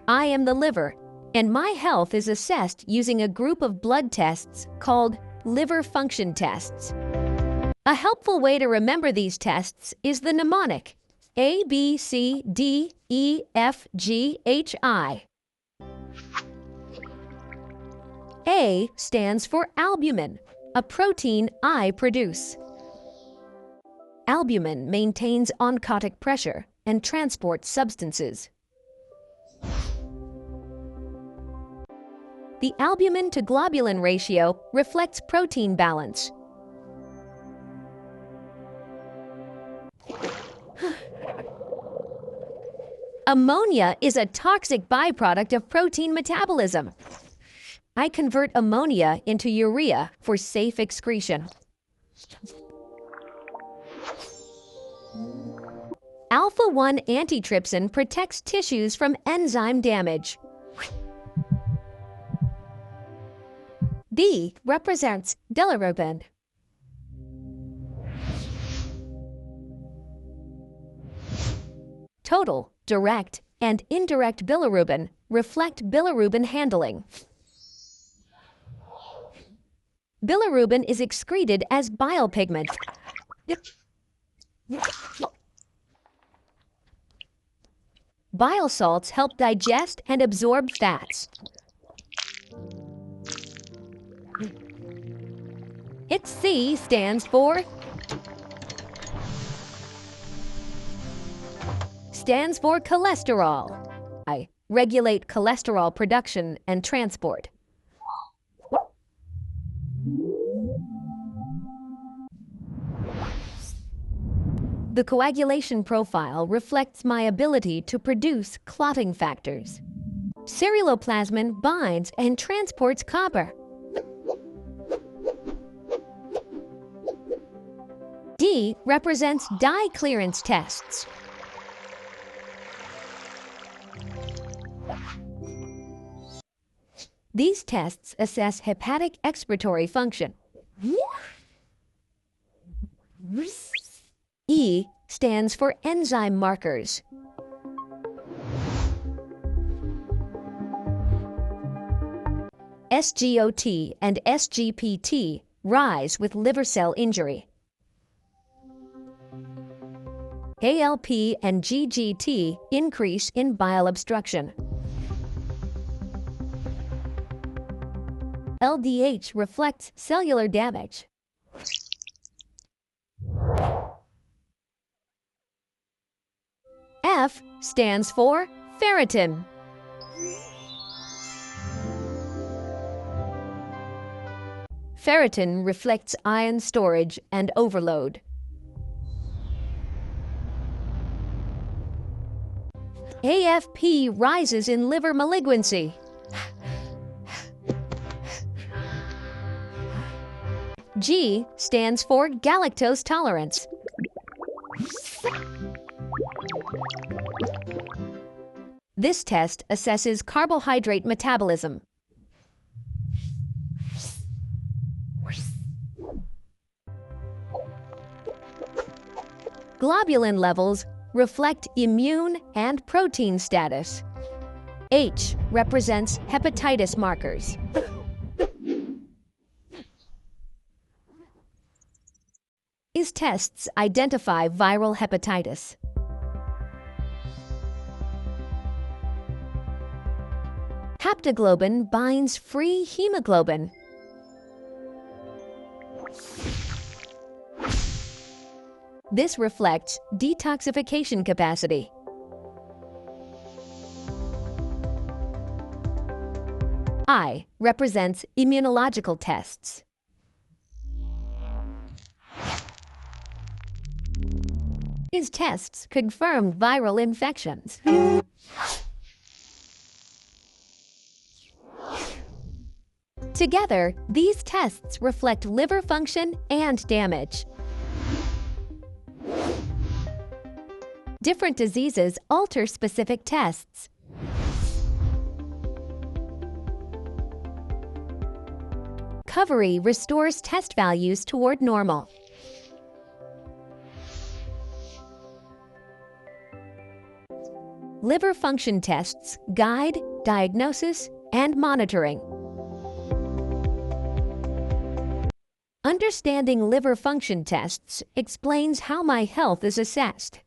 I am the liver, and my health is assessed using a group of blood tests called liver function tests. A helpful way to remember these tests is the mnemonic A, B, C, D, E, F, G, H, I. A stands for albumin, a protein I produce. Albumin maintains oncotic pressure and transports substances. The albumin to globulin ratio reflects protein balance. Ammonia is a toxic byproduct of protein metabolism. I convert ammonia into urea for safe excretion. Alpha-1 antitrypsin protects tissues from enzyme damage. B represents bilirubin. Total, direct, and indirect bilirubin reflect bilirubin handling. Bilirubin is excreted as bile pigment. Bile salts help digest and absorb fats. Its C stands for cholesterol. I regulate cholesterol production and transport. The coagulation profile reflects my ability to produce clotting factors. Ceruloplasmin binds and transports copper. D represents dye clearance tests. These tests assess hepatic excretory function. E stands for enzyme markers. SGOT and SGPT rise with liver cell injury. ALP and GGT increase in bile obstruction. LDH reflects cellular damage. F stands for ferritin. Ferritin reflects ion storage and overload. AFP rises in liver malignancy. G stands for galactose tolerance. This test assesses carbohydrate metabolism. Globulin levels reflect immune and protein status. H represents hepatitis markers. These tests identify viral hepatitis. Haptoglobin binds free hemoglobin. This reflects detoxification capacity. I represents immunological tests. These tests confirm viral infections. Together, these tests reflect liver function and damage. Different diseases alter specific tests. Recovery restores test values toward normal. Liver function tests guide, diagnosis, and monitoring. Understanding liver function tests explains how my health is assessed.